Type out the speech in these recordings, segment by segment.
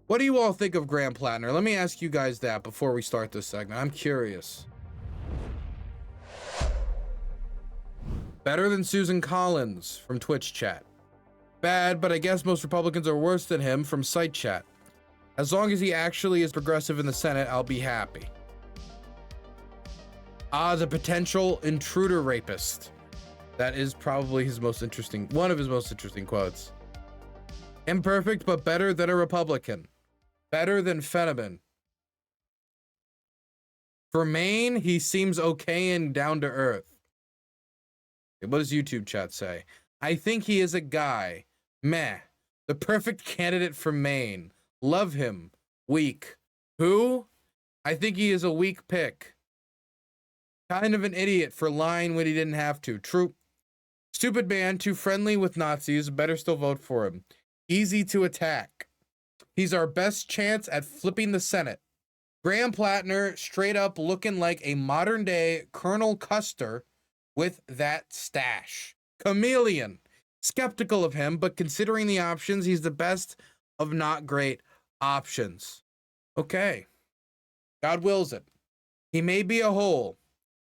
What do you all think of Graham Platner? Let me ask you guys that before we start this segment. I'm curious. Better than Susan Collins from Twitch chat. Bad, but I guess most Republicans are worse than him from site chat. As long as he actually is progressive in the Senate, I'll be happy. Ah, the potential intruder rapist. That is probably his most interesting, one of his most interesting quotes. Imperfect, but better than a Republican. Better than Fetterman. For Maine, he seems okay and down to earth. What does YouTube chat say? I think he is a guy. Meh. The perfect candidate for Maine. Love him. Weak. Who? I think he is a weak pick. Kind of an idiot for lying when he didn't have to. True. Stupid man, too friendly with Nazis. Better still vote for him. Easy to attack. He's our best chance at flipping the Senate. Graham Platner, straight up looking like a modern day Colonel Custer with that stash. Chameleon. Skeptical of him, but considering the options, he's the best of not great options. Okay. God wills it. He may be a hole,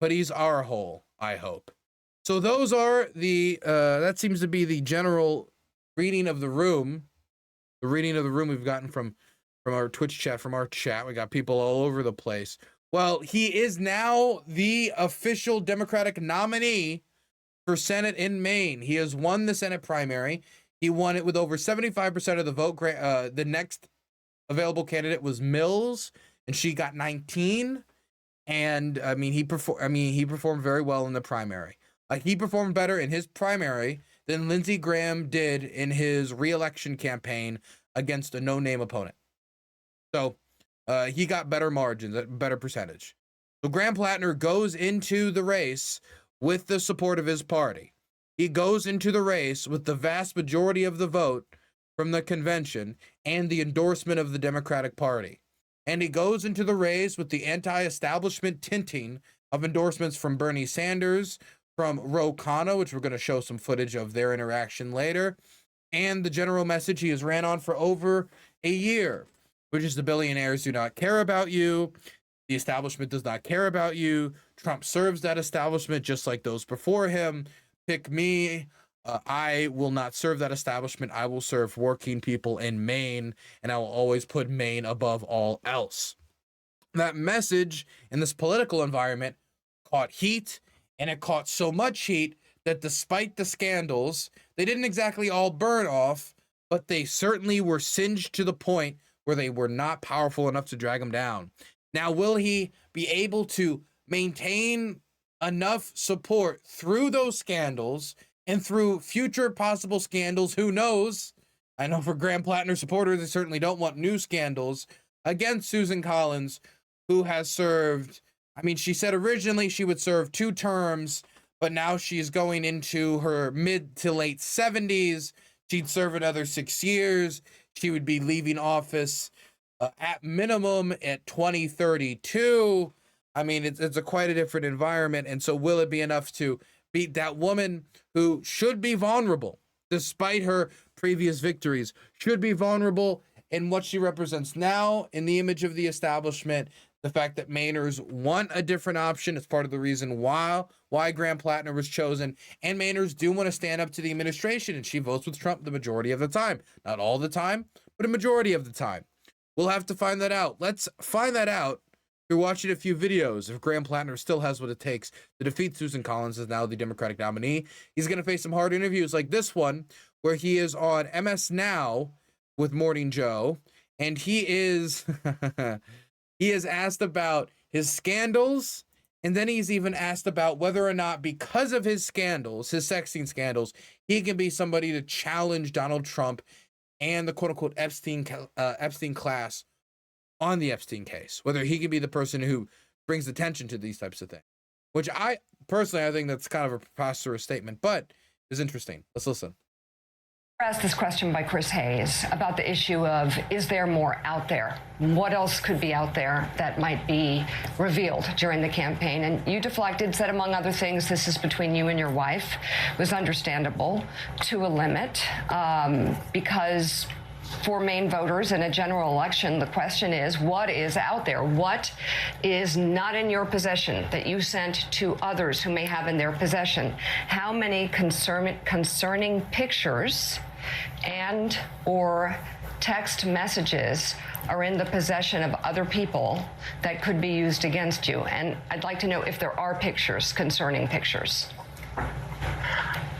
but he's our hole, I hope. So those are the, that seems to be the general reading of the room. The reading of the room we've gotten from our Twitch chat, from our chat. We got people all over the place. Well, he is now the official Democratic nominee for Senate in Maine. He has won the Senate primary. He won it with over 75% of the vote. The next available candidate was Mills, and she got 19. And I mean, he performed very well in the primary. He performed better in his primary than Lindsey Graham did in his re-election campaign against a no-name opponent. So he got better margins, a better percentage. So Graham Platner goes into the race with the support of his party. He goes into the race with the vast majority of the vote from the convention and the endorsement of the Democratic Party. And he goes into the race with the anti-establishment tinting of endorsements from Bernie Sanders, from Ro Khanna, which we're going to show some footage of their interaction later, and the general message he has ran on for over a year, which is the billionaires do not care about you. The establishment does not care about you. Trump serves that establishment just like those before him. Pick me. I will not serve that establishment. I will serve working people in Maine, and I will always put Maine above all else. That message in this political environment caught heat, and it caught so much heat that despite the scandals, they didn't exactly all burn off, but they certainly were singed to the point where they were not powerful enough to drag him down. Now, will he be able to maintain enough support through those scandals and through future possible scandals? Who knows? I know for Graham Platner supporters, they certainly don't want new scandals against Susan Collins, who has served, I mean, she said originally she would serve 2 terms, but now she's going into her mid to late 70s. She'd serve another 6 years. She would be leaving office at minimum at 2032. I mean, it's quite a different environment. And so will it be enough to beat that woman who should be vulnerable, despite her previous victories, should be vulnerable in what she represents now in the image of the establishment? The fact that Mainers want a different option is part of the reason why Graham Platner was chosen. And Mainers do want to stand up to the administration, and she votes with Trump the majority of the time. Not all the time, but a majority of the time. We'll have to find that out. Let's find that out through watching a few videos. If Graham Platner still has what it takes to defeat Susan Collins as now the Democratic nominee, he's going to face some hard interviews like this one, where he is on MS Now with Morning Joe, and he is he is asked about his scandals, and then he's even asked about whether or not, because of his scandals, his sexting scandals, he can be somebody to challenge Donald Trump and the quote-unquote Epstein class on the Epstein case, whether he can be the person who brings attention to these types of things, which I think that's kind of a preposterous statement, but is interesting. Let's listen. Asked this question by Chris Hayes about the issue of, is there more out there? What else could be out there that might be revealed during the campaign? And you deflected, said, among other things, this is between you and your wife. It was understandable to a limit because for Maine voters in a general election, the question is, what is out there? What is not in your possession that you sent to others who may have in their possession? How many concerning pictures and or text messages are in the possession of other people that could be used against you? And I'd like to know if there are pictures, concerning pictures.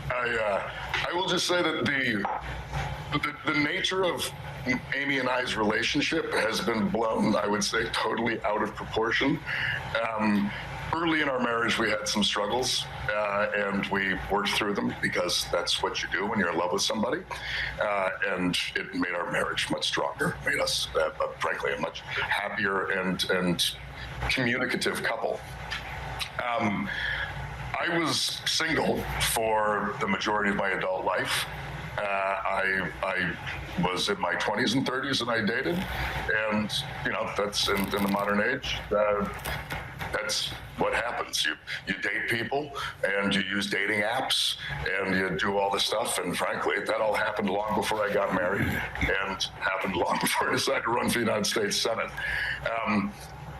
I will just say that the nature of Amy and I's relationship has been blown, I would say, totally out of proportion. Early in our marriage, we had some struggles, and we worked through them because that's what you do when you're in love with somebody. And it made our marriage much stronger, made us, frankly, a much happier and communicative couple. I was single for the majority of my adult life. I was in my 20s and 30s and I dated, and that's in the modern age. That's what happens. You date people and you use dating apps and you do all this stuff. And frankly, that all happened long before I got married and happened long before I decided to run for the United States Senate.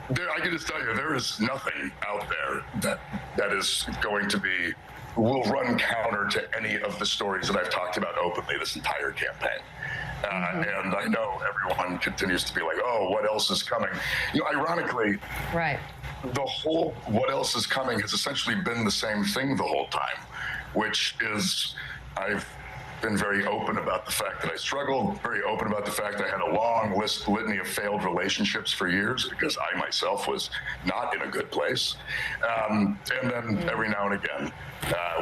I can just tell you, there is nothing out there that is going to will run counter to any of the stories that I've talked about openly this entire campaign. And I know everyone continues to be like, oh, what else is coming? Ironically, right. The whole what else is coming has essentially been the same thing the whole time, which is I've been very open about the fact that I struggled, very open about the fact that I had a long litany of failed relationships for years because I myself was not in a good place. And then every now and again,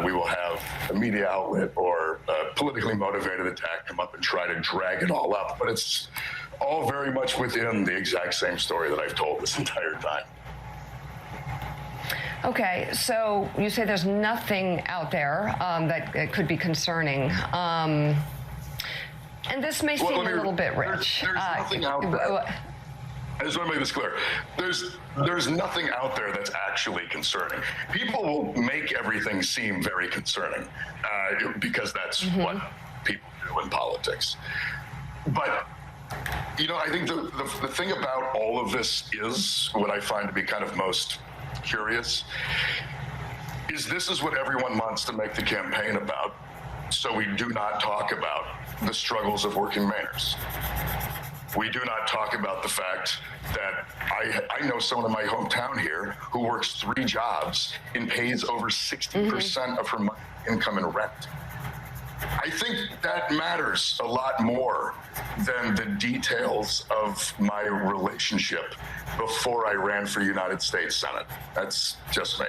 we will have a media outlet or a politically motivated attack come up and try to drag it all up. But it's all very much within the exact same story that I've told this entire time. Okay, so you say there's nothing out there that could be concerning. And this may seem a little bit rich. There's nothing out there. I just want to make this clear. There's nothing out there that's actually concerning. People will make everything seem very concerning because that's what people do in politics. But I think the thing about all of this is what I find to be kind of most curious is this is what everyone wants to make the campaign about, so we do not talk about the struggles of working Mainers. We do not talk about the fact that I know someone in my hometown here who works 3 jobs and pays over 60% of her income in rent. I think that matters a lot more than the details of my relationship before I ran for United States Senate. That's just me.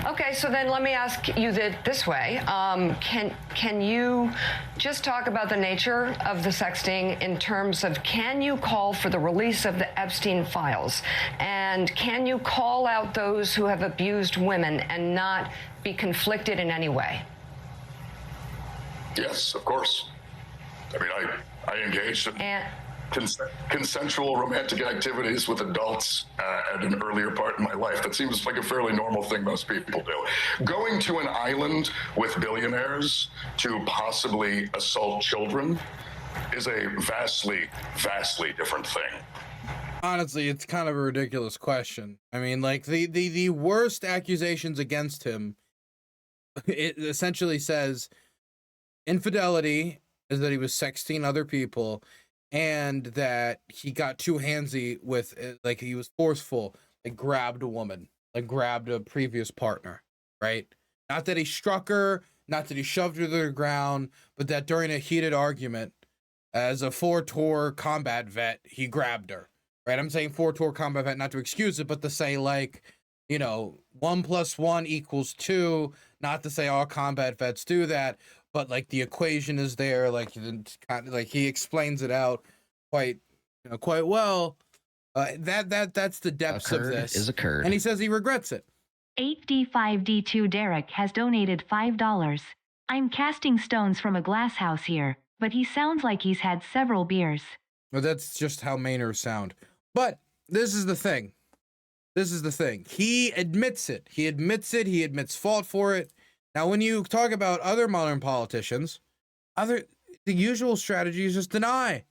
Okay, so then let me ask you this way. Can you just talk about the nature of the sexting in terms of, can you call for the release of the Epstein files? And can you call out those who have abused women and not be conflicted in any way? Yes, of course. I mean, I engaged in consensual romantic activities with adults at an earlier part in my life. That seems like a fairly normal thing most people do. Going to an island with billionaires to possibly assault children is a vastly, vastly different thing. Honestly, it's kind of a ridiculous question. I mean, like, the worst accusations against him, it essentially says infidelity is that he was sexting other people, and that he got too handsy with it, like he was forceful, like grabbed a woman, like grabbed a previous partner, right? Not that he struck her, not that he shoved her to the ground, but that during a heated argument, as a 4-tour combat vet, he grabbed her, right? I'm saying 4-tour combat vet not to excuse it, but to say, like, 1 + 1 = 2, not to say all combat vets do that, but like the equation is there, like he explains it out quite well. That's the depths of this. Is occurred. And he says he regrets it. 8D5D2 Derek has donated $5. I'm casting stones from a glass house here, but he sounds like he's had several beers. Well, that's just how Mainers sound. But this is the thing. He admits it. He admits fault for it. Now, when you talk about other modern politicians, The usual strategy is just deny.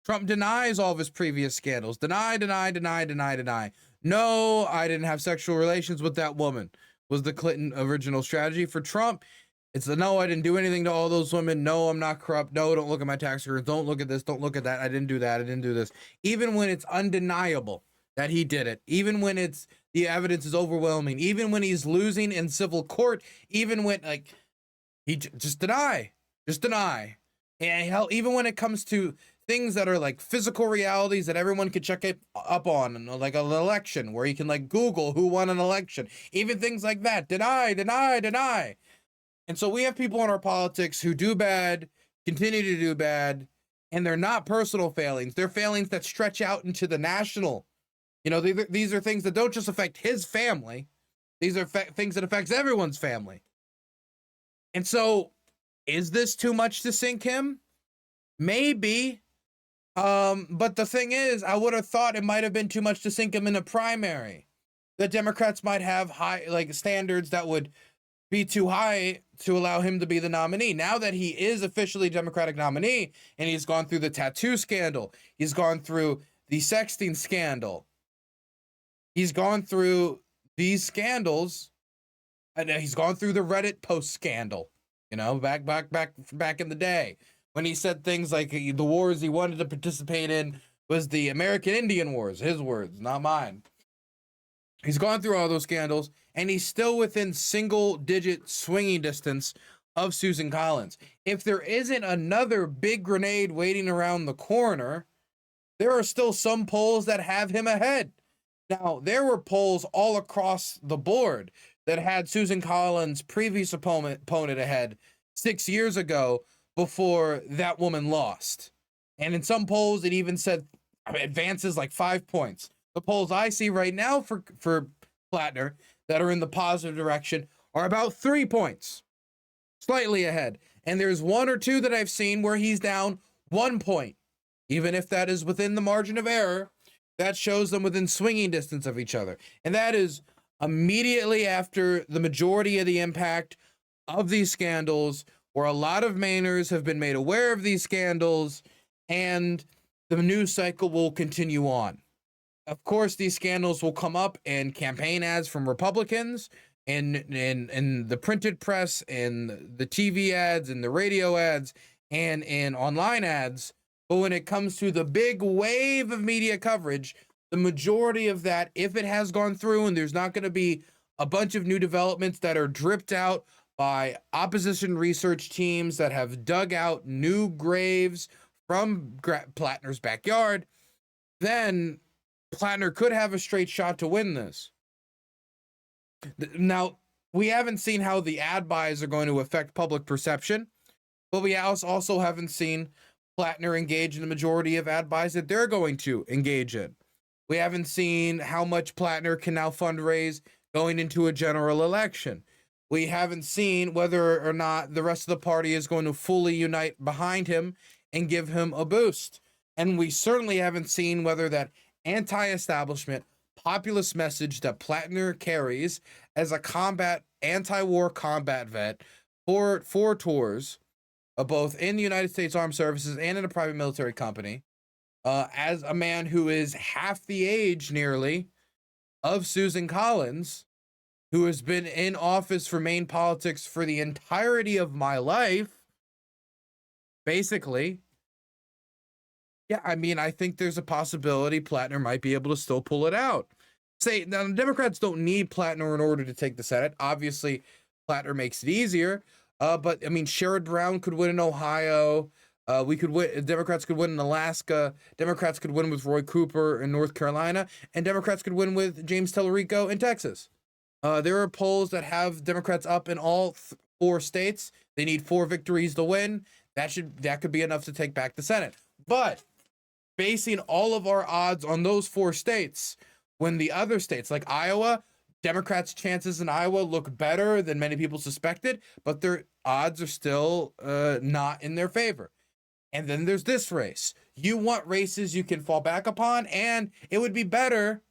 Trump denies all of his previous scandals. Deny. No, I didn't have sexual relations with that woman, was the Clinton original strategy. For Trump, it's the no, I didn't do anything to all those women. No, I'm not corrupt. No, don't look at my tax returns. Don't look at this. Don't look at that. I didn't do that. I didn't do this. Even when it's undeniable that he did it, even when it's the evidence is overwhelming, even when he's losing in civil court, even when he just deny. And hell, even when it comes to things that are like physical realities that everyone can check it up on, like an election where you can like Google who won an election, even things like that, deny. And so we have people in our politics who do bad, continue to do bad, and they're not personal failings. They're failings that stretch out into the national. These are things that don't just affect his family. These are things that affects everyone's family. And so, is this too much to sink him? Maybe. But the thing is, I would have thought it might have been too much to sink him in a primary. The Democrats might have high standards that would be too high to allow him to be the nominee. Now that he is officially Democratic nominee, and he's gone through the tattoo scandal, he's gone through the sexting scandal, he's gone through these scandals, and he's gone through the Reddit post scandal, back in the day, when he said things like the wars he wanted to participate in was the American Indian Wars, his words, not mine. He's gone through all those scandals, and he's still within single-digit swinging distance of Susan Collins. If there isn't another big grenade waiting around the corner, there are still some polls that have him ahead. Now, there were polls all across the board that had Susan Collins' previous opponent ahead 6 years ago before that woman lost. And in some polls, it even said advances like 5 points. The polls I see right now for Platner that are in the positive direction are about 3 points, slightly ahead. And there's one or two that I've seen where he's down 1 point. Even if that is within the margin of error, that shows them within swinging distance of each other. And that is immediately after the majority of the impact of these scandals, where a lot of Mainers have been made aware of these scandals, and the news cycle will continue on. Of course, these scandals will come up in campaign ads from Republicans, and in the printed press, and the TV ads, and the radio ads, and in online ads. But when it comes to the big wave of media coverage, the majority of that, if it has gone through and there's not going to be a bunch of new developments that are dripped out by opposition research teams that have dug out new graves from Platner's backyard, then Platner could have a straight shot to win this. Now, we haven't seen how the ad buys are going to affect public perception, but we also haven't seen Platner engage in the majority of ad buys that they're going to engage in. We haven't seen how much Platner can now fundraise going into a general election. We haven't seen whether or not the rest of the party is going to fully unite behind him and give him a boost. And we certainly haven't seen whether that anti-establishment populist message that Platner carries as a anti-war combat vet for 4 tours, both in the United States Armed Services and in a private military company, as a man who is half the age nearly of Susan Collins, who has been in office for Maine politics for the entirety of my life, basically. Yeah, I mean, I think there's a possibility Platner might be able to still pull it out. Now, the Democrats don't need Platner in order to take the Senate. Obviously, Platner makes it easier. But I mean, Sherrod Brown could win in Ohio. Democrats could win in Alaska. Democrats could win with Roy Cooper in North Carolina, and Democrats could win with James Tellerico in Texas. There are polls that have Democrats up in all 4 states. They need 4 victories to win. That could be enough to take back the Senate. But basing all of our odds on those 4 states, when the other states like Iowa, Democrats' chances in Iowa look better than many people suspected, but their odds are still not in their favor. And then there's this race. You want races you can fall back upon, and it would be better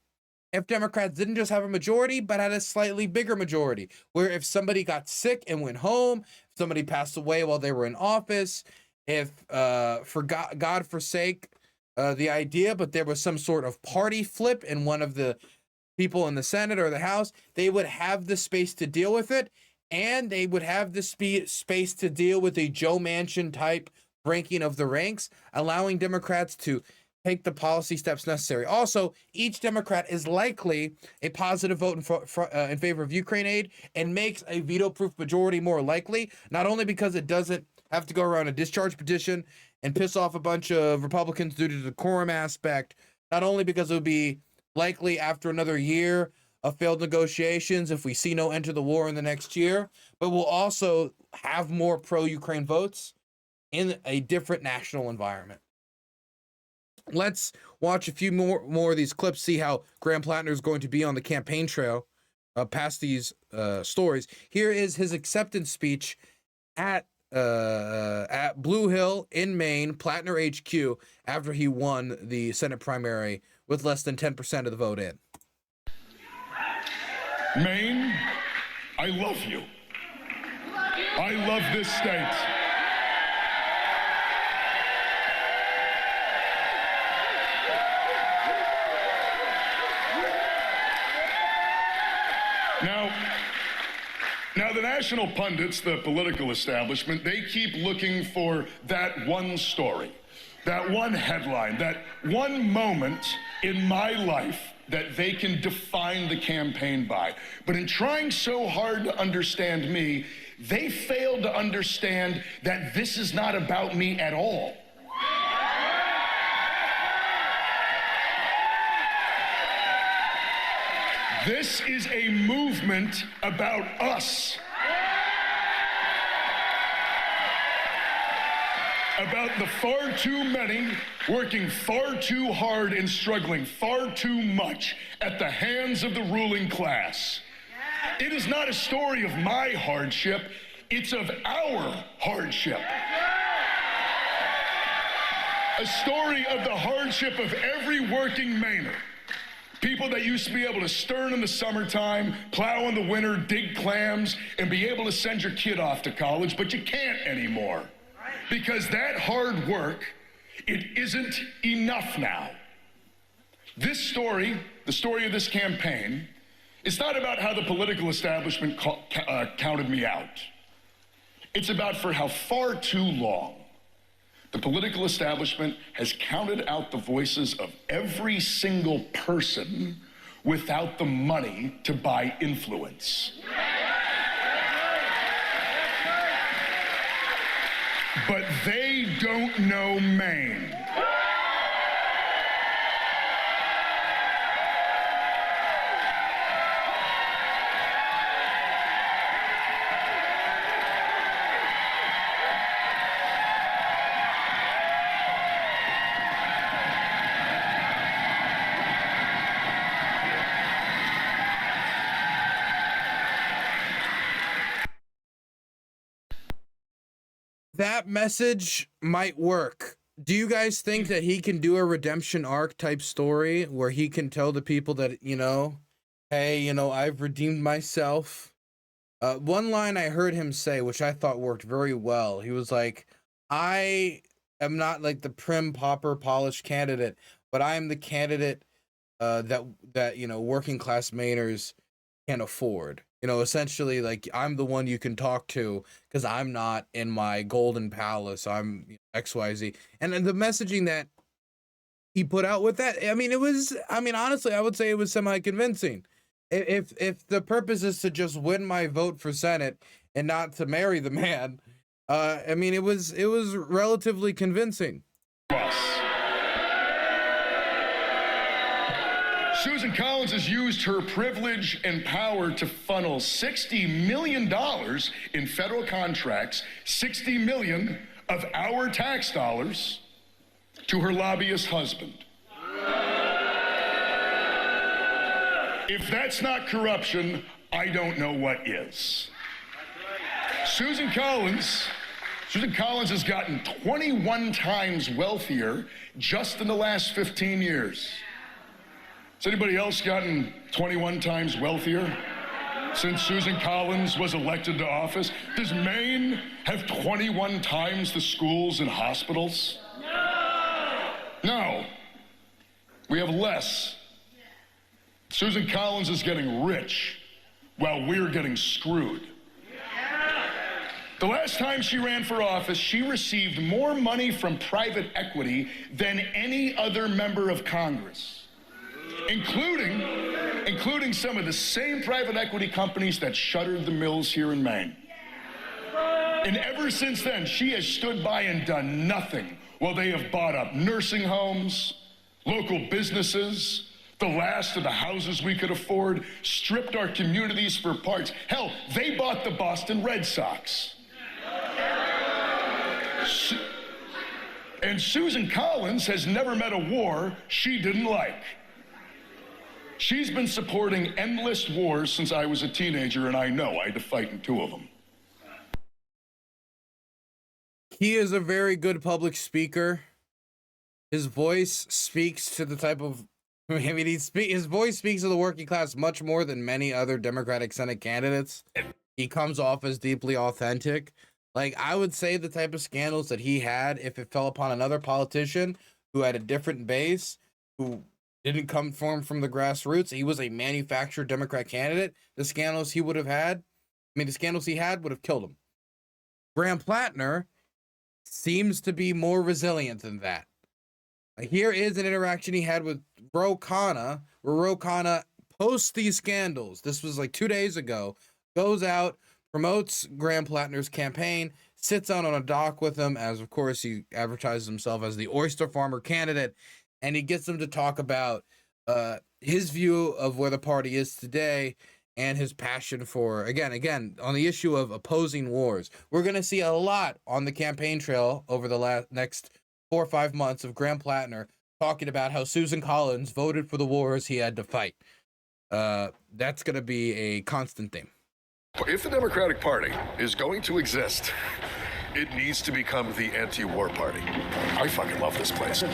if Democrats didn't just have a majority, but had a slightly bigger majority, where if somebody got sick and went home, if somebody passed away while they were in office, if for God forsake the idea, but there was some sort of party flip in one of the people in the Senate or the House, they would have the space to deal with it, and they would have the space to deal with a Joe Manchin type breaking of the ranks, allowing Democrats to take the policy steps necessary. Also, each Democrat is likely a positive vote in favor of Ukraine aid, and makes a veto-proof majority more likely, not only because it doesn't have to go around a discharge petition and piss off a bunch of Republicans due to the quorum aspect, not only because it would be likely after another year of failed negotiations if we see no end to the war in the next year, but we'll also have more pro-Ukraine votes in a different national environment. Let's watch a few more of these clips, see how Graham Platner is going to be on the campaign trail past these stories. Here is his acceptance speech at Blue Hill in Maine, Platner HQ, after he won the Senate primary with less than 10% of the vote in. Maine, I love you. I love this state. Now the national pundits, the political establishment, they keep looking for that one story, that one headline, that one moment in my life that they can define the campaign by. But in trying so hard to understand me, they failed to understand that this is not about me at all. This is a movement about us. About the far too many working far too hard and struggling far too much at the hands of the ruling class. It is not a story of my hardship, it's of our hardship. A story of the hardship of every working Mainer. People that used to be able to stern in the summertime, plow in the winter, dig clams, and be able to send your kid off to college, but you can't anymore. Because that hard work, it isn't enough now. This story, the story of this campaign, it's not about how the political establishment counted me out. It's about for how far too long the political establishment has counted out the voices of every single person without the money to buy influence. But they don't know Maine. That message might work. Do you guys think that he can do a redemption arc type story where he can tell the people that, you know, hey, you know, I've redeemed myself? One line I heard him say, which I thought worked very well, he was like, I am not like the prim, pauper, polished candidate, but I am the candidate that you know, working class Mainers can afford. You know, essentially, like, I'm the one you can talk to because I'm not in my golden palace. I'm XYZ. And then the messaging that he put out with that, I mean, honestly, I would say it was semi-convincing. If the purpose is to just win my vote for Senate and not to marry the man, I mean, it was relatively convincing. Susan Collins has used her privilege and power to funnel $60 million in federal contracts, $60 million of our tax dollars, to her lobbyist husband. If that's not corruption, I don't know what is. Susan Collins has gotten 21 times wealthier just in the last 15 years. Has anybody else gotten 21 times wealthier? since Susan Collins was elected to office? Does Maine have 21 times the schools and hospitals? No. We have less. Susan Collins is getting rich while we're getting screwed. The last time she ran for office, she received more money from private equity than any other member of Congress, including some of the same private equity companies that shuttered the mills here in Maine. And ever since then, she has stood by and done nothing while they have bought up nursing homes, local businesses, the last of the houses we could afford, stripped our communities for parts. Hell, they bought the Boston Red Sox. And Susan Collins has never met a war she didn't like. She's been supporting endless wars since I was a teenager, and I know I had to fight in 2 of them. He is a very good public speaker. His voice speaks to the type of, his voice speaks to the working class much more than many other Democratic Senate candidates. He comes off as deeply authentic. Like, I would say the type of scandals that he had, if it fell upon another politician who had a different base, who didn't come from the grassroots, he was a manufactured Democrat candidate, the scandals he would have had, the scandals he had would have killed him. Graham Platner seems to be more resilient than that. Here is an interaction he had with Ro Khanna, where Ro Khanna posts these scandals. This was like 2 days ago. Goes out, promotes Graham Platner's campaign, sits out on a dock with him, as of course he advertises himself as the oyster farmer candidate, and he gets him to talk about his view of where the party is today and his passion for, again, on the issue of opposing wars. We're going to see a lot on the campaign trail over the next 4 or 5 months of Graham Platner talking about how Susan Collins voted for the wars he had to fight. That's going to be a constant theme. If the Democratic Party is going to exist, it needs to become the anti-war party. I fucking love this place. I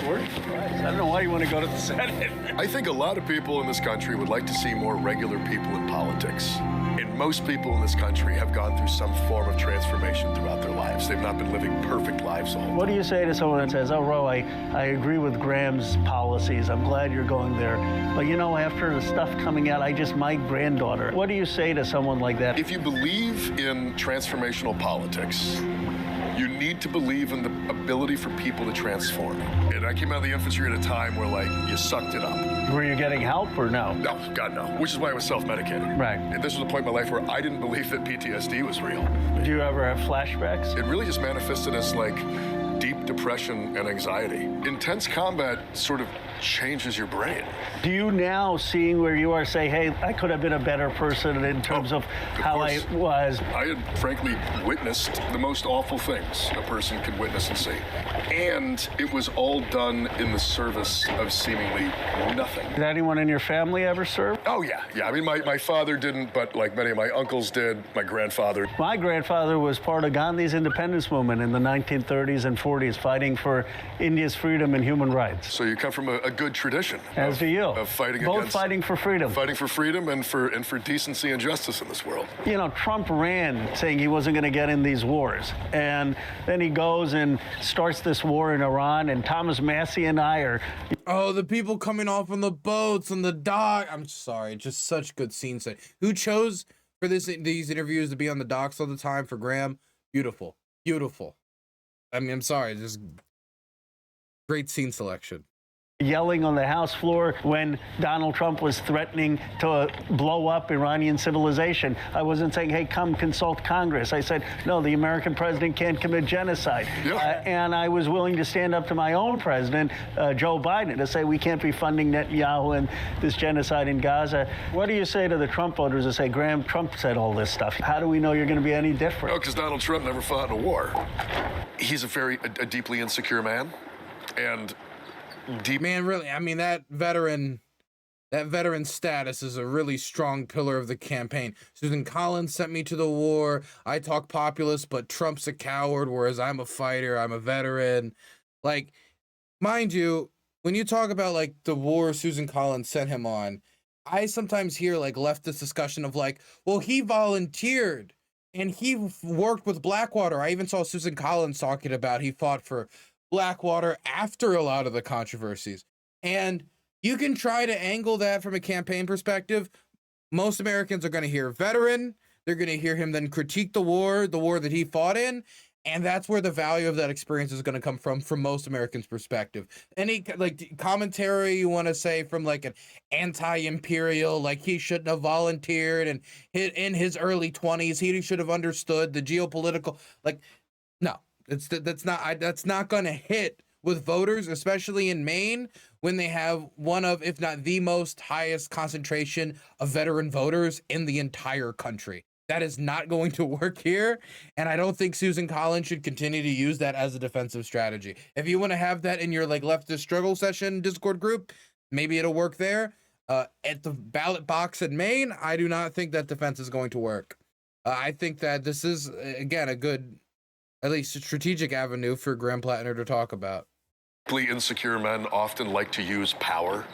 don't know why you want to go to the Senate. I think a lot of people in this country would like to see more regular people in politics. And most people in this country have gone through some form of transformation throughout their lives. They've not been living perfect lives all the time. What do you say to someone that says, oh, Ro, I agree with Graham's policies. I'm glad you're going there. But, you know, after the stuff coming out, my granddaughter. What do you say to someone like that? If you believe in transformational politics, you need to believe in the ability for people to transform. And I came out of the infantry at a time where, like, you sucked it up. Were you getting help or no? No, God, no. Which is why I was self-medicating. Right. And this was a point in my life where I didn't believe that PTSD was real. Do you ever have flashbacks? It really just manifested as, like, deep depression and anxiety. Intense combat sort of changes your brain. Do you now, seeing where you are, say, hey, I could have been a better person in terms of how I was? I had, frankly, witnessed the most awful things a person can witness and see. And it was all done in the service of seemingly nothing. Did anyone in your family ever serve? Oh, yeah. Yeah, I mean, my father didn't, but like many of my uncles did, my grandfather. My grandfather was part of Gandhi's independence movement in the 1930s and 40s, fighting for India's freedom and human rights. So you come from a good tradition. As do you. Of fighting Both against, fighting for freedom. Fighting for freedom and for decency and justice in this world. You know, Trump ran saying he wasn't going to get in these wars. And then he goes and starts this war in Iran, and Thomas Massey and I are... Oh, the people coming off on the boats, on the dock. I'm sorry, just such good scenes. Who chose for these interviews to be on the docks all the time for Graham? Beautiful. Beautiful. I mean, I'm sorry, just great scene selection. Yelling on the House floor when Donald Trump was threatening to blow up Iranian civilization. I wasn't saying, hey, come consult Congress. I said, no, the American president can't commit genocide. Yeah. And I was willing to stand up to my own president, Joe Biden, to say we can't be funding Netanyahu and this genocide in Gaza. What do you say to the Trump voters that say, Graham, Trump said all this stuff? How do we know you're going to be any different? Oh, because Donald Trump never fought in a war. He's a deeply insecure man. And man, really, I mean, that veteran status is a really strong pillar of the campaign. Susan Collins sent me to the war. I talk populist, but Trump's a coward, whereas I'm a fighter, I'm a veteran. Like, mind you, when you talk about like the war Susan Collins sent him on, I sometimes hear like leftist discussion of like, well, he volunteered and he worked with Blackwater. I even saw Susan Collins talking about he fought for Blackwater after a lot of the controversies. And you can try to angle that from a campaign perspective. Most Americans are going to hear veteran. They're going to hear him then critique the war that he fought in. And that's where the value of that experience is going to come from most Americans' perspective. Any like commentary you want to say from like an anti-imperial, like he shouldn't have volunteered and in his early 20s, he should have understood the geopolitical, like, no, that's not going to hit with voters, especially in Maine, when they have one of, if not the most highest concentration of veteran voters in the entire country. That is not going to work here, and I don't think Susan Collins should continue to use that as a defensive strategy. If you want to have that in your like leftist struggle session Discord group, maybe it'll work there. At the ballot box in Maine, I do not think that defense is going to work. I think that this is, again, a good, at least strategic avenue for Graham Platner to talk about. Insecure men often like to use power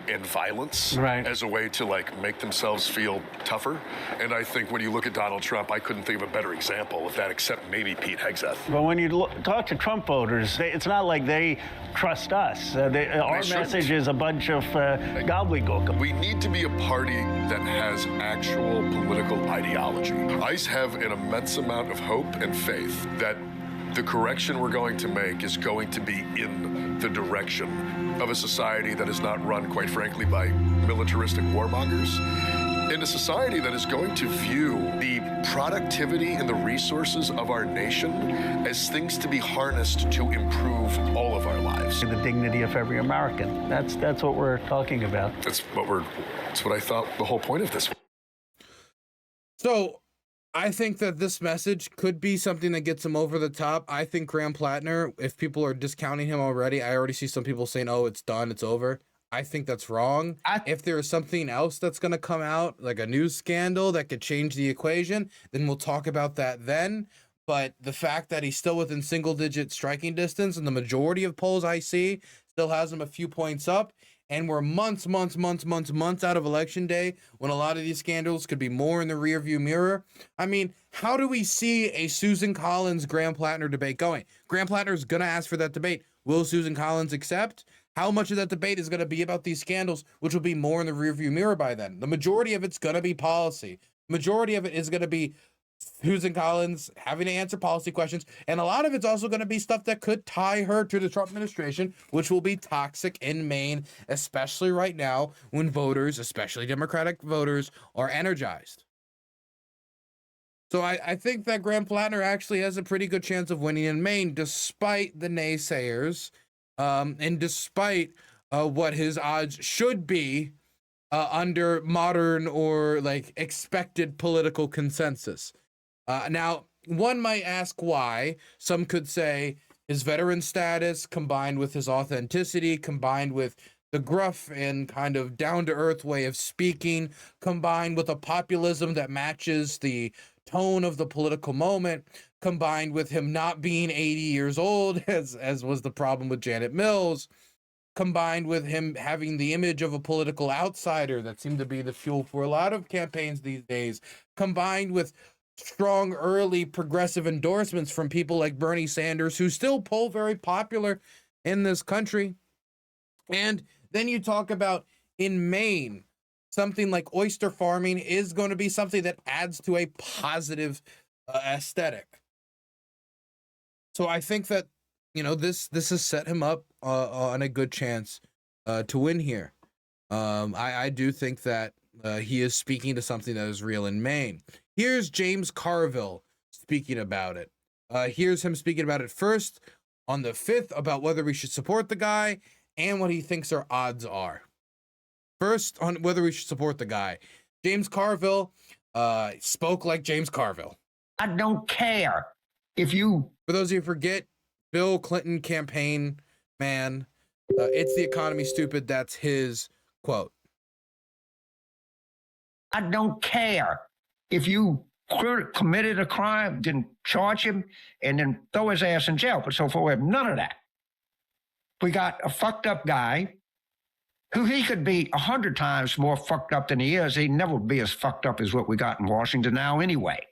and violence as a way to like make themselves feel tougher. And I think when you look at Donald Trump, I couldn't think of a better example of that except maybe Pete Hegseth. But when you talk to Trump voters, it's not like they trust us. Our message is a bunch of gobbledygook. We need to be a party that has actual political ideology. I have an immense amount of hope and faith that the correction we're going to make is going to be in the direction of a society that is not run, quite frankly, by militaristic warmongers, in a society that is going to view the productivity and the resources of our nation as things to be harnessed to improve all of our lives. The dignity of every American. That's what we're talking about. That's what I thought the whole point of this was. So I think that this message could be something that gets him over the top. I think Graham Platner, if people are discounting him already, I already see some people saying, oh, it's done, it's over. I think that's wrong. If there is something else that's going to come out, like a news scandal that could change the equation, then we'll talk about that then. But the fact that he's still within single-digit striking distance, and the majority of polls I see still has him a few points up, and we're months out of election day when a lot of these scandals could be more in the rearview mirror. I mean, how do we see a Susan Collins, Graham Platner debate going? Graham Platner is going to ask for that debate. Will Susan Collins accept? How much of that debate is going to be about these scandals, which will be more in the rearview mirror by then? The majority of it's going to be policy. The majority of it is going to be Susan Collins having to answer policy questions, and a lot of it's also going to be stuff that could tie her to the Trump administration, which will be toxic in Maine, especially right now when voters, especially Democratic voters, are energized. So I think that Graham Platner actually has a pretty good chance of winning in Maine, despite the naysayers, and despite what his odds should be under modern or like expected political consensus. Now, one might ask why. Some could say his veteran status combined with his authenticity, combined with the gruff and kind of down-to-earth way of speaking, combined with a populism that matches the tone of the political moment, combined with him not being 80 years old, as was the problem with Janet Mills, combined with him having the image of a political outsider that seemed to be the fuel for a lot of campaigns these days, combined with strong early progressive endorsements from people like Bernie Sanders, who still poll very popular in this country. And then you talk about in Maine, something like oyster farming is going to be something that adds to a positive aesthetic. So I think that, you know, this has set him up on a good chance to win here. I do think that he is speaking to something that is real in Maine. Here's James Carville speaking about it. Here's him speaking about it first on the 5th about whether we should support the guy and what he thinks our odds are. First, on whether we should support the guy. James Carville spoke like James Carville. I don't care if you... For those of you who forget, Bill Clinton campaign man, it's the economy, stupid. That's his quote. I don't care if you committed a crime, didn't charge him, and then throw his ass in jail. But so far, we have none of that. We got a fucked up guy who he could be 100 times more fucked up than he is. He'd never be as fucked up as what we got in Washington now anyway.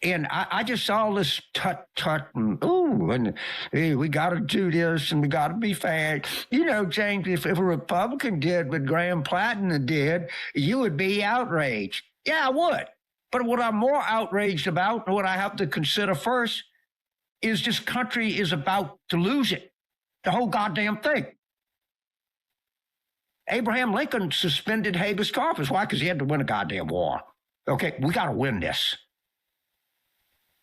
And I just saw all this tut and hey, we got to do this and we got to be fair. You know, James, if a Republican did what Graham Platner did, you would be outraged. Yeah, I would. But what I'm more outraged about, and what I have to consider first, is this country is about to lose it. The whole goddamn thing. Abraham Lincoln suspended habeas corpus. Why? Because he had to win a goddamn war. Okay, we got to win this.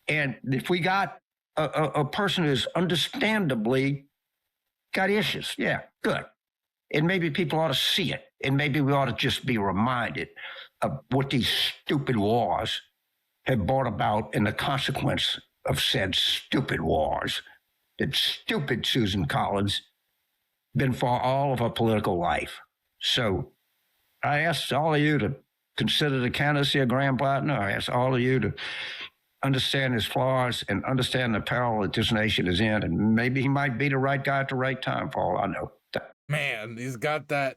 And if we got a person who's understandably got issues, yeah, good. And maybe people ought to see it. And maybe we ought to just be reminded of what these stupid wars have brought about and the consequence of said stupid wars that stupid Susan Collins been for all of her political life. So I ask all of you to consider the candidacy of Graham Platner. I ask all of you to understand his flaws and understand the peril that this nation is in. And maybe he might be the right guy at the right time, for all I know. Man, he's got that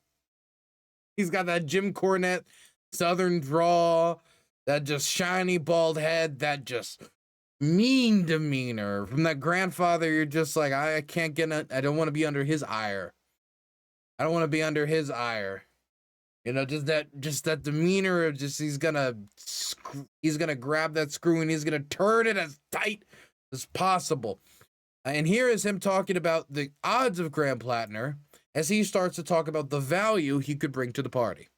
Jim Cornette Southern drawl, that just shiny bald head, that just mean demeanor from that grandfather. You're just like, I can't get it. I don't want to be under his ire. I don't want to be under his ire. You know, just that demeanor of just he's gonna grab that screw and he's gonna turn it as tight as possible. And here is him talking about the odds of Graham Platner as he starts to talk about the value he could bring to the party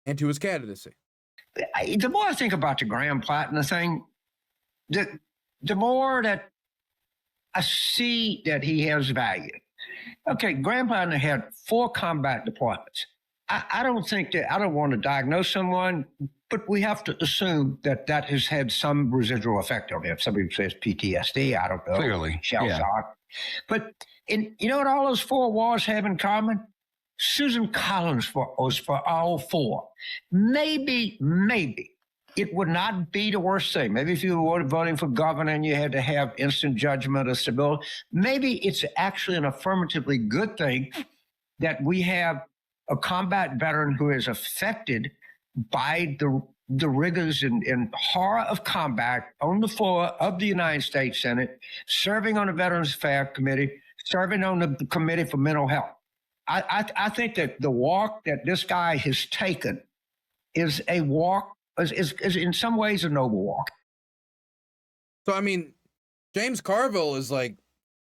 and to his candidacy. The more I think about the Graham Platner thing, the more that I see that he has value. Okay, Graham Platner had 4 combat deployments. I don't think that, I don't want to diagnose someone, but we have to assume that has had some residual effect on him. Somebody says PTSD, I don't know. Clearly. Shell shock. But you know what all those 4 wars have in common? Susan Collins was for all 4. Maybe it would not be the worst thing. Maybe if you were voting for governor and you had to have instant judgment or stability, maybe it's actually an affirmatively good thing that we have a combat veteran who is affected by the rigors and horror of combat on the floor of the United States Senate, serving on the Veterans Affairs Committee, serving on the Committee for Mental Health. I think that the walk that this guy has taken is a walk, is in some ways a noble walk. So, I mean, James Carville is like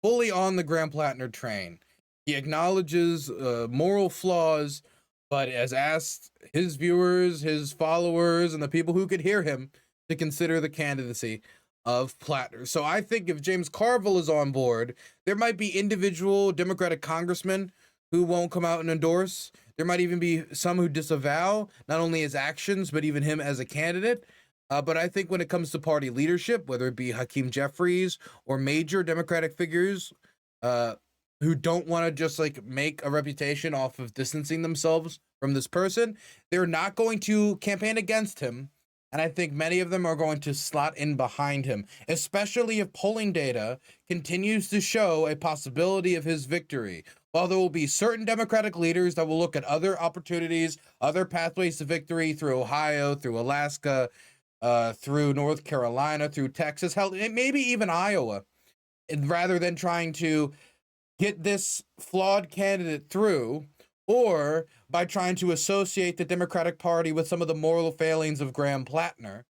fully on the Graham Platner train. He acknowledges moral flaws, but has asked his viewers, his followers, and the people who could hear him to consider the candidacy of Platner. So I think if James Carville is on board, there might be individual Democratic congressmen who won't come out and endorse. There might even be some who disavow not only his actions, but even him as a candidate. But I think when it comes to party leadership, whether it be Hakeem Jeffries or major Democratic figures who don't want to just like make a reputation off of distancing themselves from this person, they're not going to campaign against him. And I think many of them are going to slot in behind him, especially if polling data continues to show a possibility of his victory. While there will be certain Democratic leaders that will look at other opportunities, other pathways to victory through Ohio, through Alaska, through North Carolina, through Texas, hell, maybe even Iowa, rather than trying to get this flawed candidate through, or by trying to associate the Democratic Party with some of the moral failings of Graham Platner.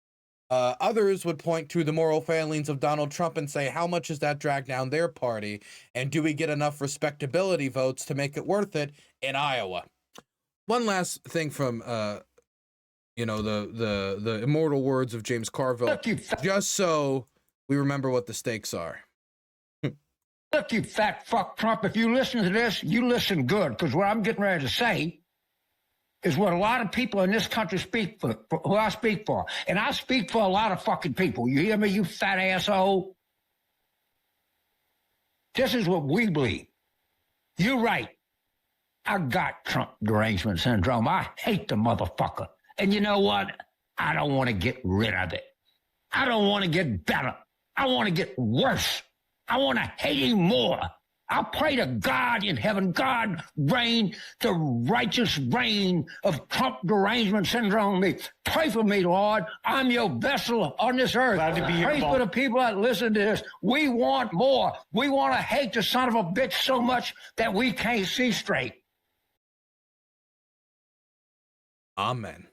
Others would point to the moral failings of Donald Trump and say, how much has that dragged down their party? And do we get enough respectability votes to make it worth it in Iowa? One last thing from, the immortal words of James Carville, just so we remember what the stakes are. Look, you fat fuck Trump, if you listen to this, you listen good, because what I'm getting ready to say is what a lot of people in this country speak for, who I speak for. And I speak for a lot of fucking people. You hear me, you fat asshole? This is what we believe. You're right. I got Trump derangement syndrome. I hate the motherfucker. And you know what? I don't want to get rid of it. I don't want to get better. I want to get worse. I want to hate him more. I pray to God in heaven, God reign the righteous reign of Trump derangement syndrome on me. Pray for me, Lord. I'm your vessel on this earth. Glad to be here, Pray Paul. for the people that listen to this. We want more. We want to hate the son of a bitch so much that we can't see straight. Amen.